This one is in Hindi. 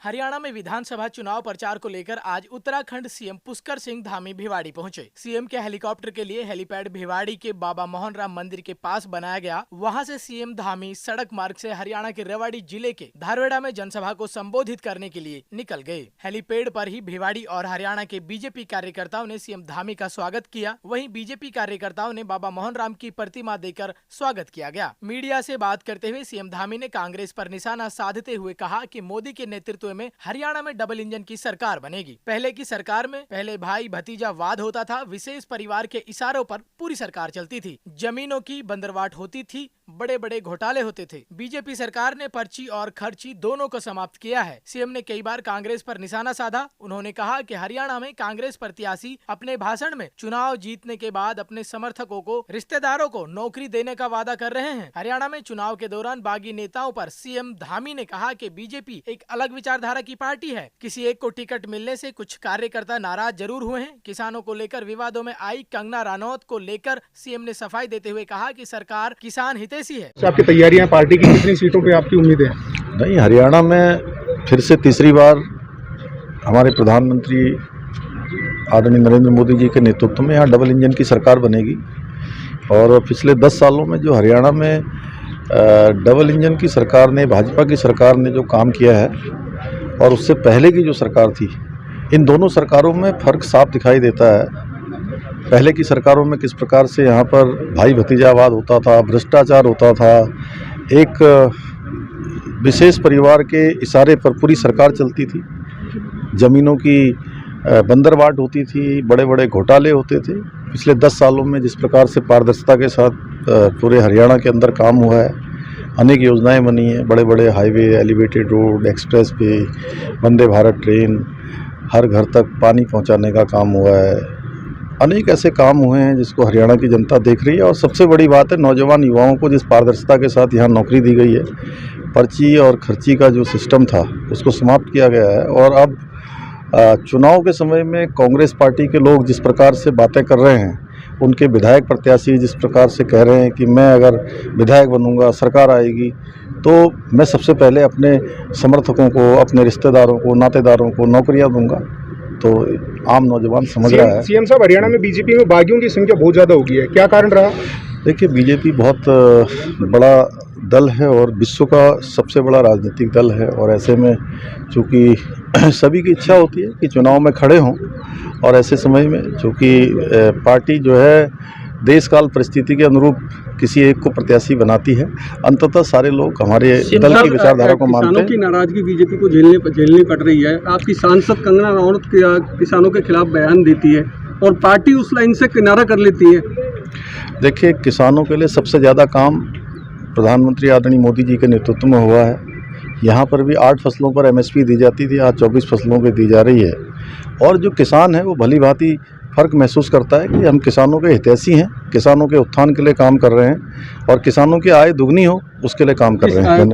हरियाणा में विधानसभा चुनाव प्रचार को लेकर आज उत्तराखंड सीएम पुष्कर सिंह धामी भिवाड़ी पहुंचे। सीएम के हेलीकॉप्टर के लिए हेलीपैड भिवाड़ी के बाबा मोहन राम मंदिर के पास बनाया गया। वहां से सीएम धामी सड़क मार्ग से हरियाणा के रेवाड़ी जिले के धारवेड़ा में जनसभा को संबोधित करने के लिए निकल गए। हेलीपैड पर ही भिवाड़ी और हरियाणा के बीजेपी कार्यकर्ताओं ने सीएम धामी का स्वागत किया। वहीं बीजेपी कार्यकर्ताओं ने बाबा मोहन राम की प्रतिमा देकर स्वागत किया गया। मीडिया से बात करते हुए सीएम धामी ने कांग्रेस पर निशाना साधते हुए कहा कि मोदी के नेतृत्व में हरियाणा में डबल इंजन की सरकार बनेगी। पहले की सरकार में पहले भाई भतीजा वाद होता था, विशेष परिवार के इशारों पर पूरी सरकार चलती थी, जमीनों की बंदरवाट होती थी, बड़े बड़े घोटाले होते थे। बीजेपी सरकार ने पर्ची और खर्ची दोनों को समाप्त किया है। सीएम ने कई बार कांग्रेस पर निशाना साधा। उन्होंने कहा कि हरियाणा में कांग्रेस प्रत्याशी अपने भाषण में चुनाव जीतने के बाद अपने समर्थकों को, रिश्तेदारों को नौकरी देने का वादा कर रहे हैं। हरियाणा में चुनाव के दौरान बागी नेताओं पर सीएम धामी ने कहा कि बीजेपी एक अलग विचारधारा की पार्टी है। किसी एक को टिकट मिलने से कुछ कार्यकर्ता नाराज जरूर हुए हैं। किसानों को लेकर विवादों में आई कंगना रनौत को लेकर सीएम ने सफाई देते हुए कहा कि सरकार किसान हितैषी है। आपकी तैयारियां, पार्टी की कितनी सीटों पे आपकी उम्मीद है? नहीं, हरियाणा में फिर से तीसरी बार हमारे प्रधानमंत्री आदरणीय नरेंद्र मोदी जी के नेतृत्व में यहाँ डबल इंजन की सरकार बनेगी। और पिछले 10 सालों में जो हरियाणा में डबल इंजन की सरकार ने, भाजपा की सरकार ने जो काम किया है और उससे पहले की जो सरकार थी, इन दोनों सरकारों में फ़र्क साफ दिखाई देता है। पहले की सरकारों में किस प्रकार से यहाँ पर भाई भतीजावाद होता था, भ्रष्टाचार होता था, एक विशेष परिवार के इशारे पर पूरी सरकार चलती थी, ज़मीनों की बंदरवाट होती थी, बड़े बड़े घोटाले होते थे। पिछले 10 सालों में जिस प्रकार से पारदर्शिता के साथ पूरे हरियाणा के अंदर काम हुआ है, अनेक योजनाएं बनी हैं, बड़े बड़े highway, elevated road, express way, Vande Bharat train, हर घर तक पानी पहुंचाने का काम हुआ है, अनेक ऐसे काम हुए हैं जिसको हरियाणा की जनता देख रही है। और सबसे बड़ी बात है, नौजवान युवाओं को जिस पारदर्शिता के साथ यहाँ नौकरी दी गई है, पर्ची और खर्ची का जो सिस्टम था उसको समाप्त किया गया है। और अब चुनाव के समय में कांग्रेस पार्टी के लोग जिस प्रकार से बातें कर रहे हैं, उनके विधायक प्रत्याशी जिस प्रकार से कह रहे हैं कि मैं अगर विधायक बनूंगा, सरकार आएगी, तो मैं सबसे पहले अपने समर्थकों को, अपने रिश्तेदारों को, नातेदारों को नौकरियां दूंगा। तो आम नौजवान समझ रहा है। सीएम साहब, हरियाणा में बीजेपी में बागियों की संख्या बहुत ज़्यादा हो गई है, क्या कारण रहा? देखिए, बीजेपी बहुत बड़ा दल है और विश्व का सबसे बड़ा राजनीतिक दल है। और ऐसे में चूँकि सभी की इच्छा होती है कि चुनाव में खड़े हों, और ऐसे समय में चूँकि पार्टी जो है देश काल परिस्थिति के अनुरूप किसी एक को प्रत्याशी बनाती है, अंततः सारे लोग हमारे दल की विचारधारा को मानते हैं। किसानों की नाराजगी बीजेपी को झेलनी पड़ रही है। आपकी सांसद कंगना रनौत किसानों के खिलाफ बयान देती है और पार्टी उस लाइन से किनारा कर लेती है। देखिए, किसानों के लिए सबसे ज़्यादा काम प्रधानमंत्री आदरणीय मोदी जी के नेतृत्व में हुआ है। यहाँ पर भी 8 फसलों पर MSP दी जाती थी, आज 24 फसलों पर दी जा रही है। और जो किसान है वो भली भांति फ़र्क महसूस करता है कि हम किसानों के हितैषी हैं, किसानों के उत्थान के लिए काम कर रहे हैं और किसानों की आय दुगनी हो उसके लिए काम कर रहे हैं।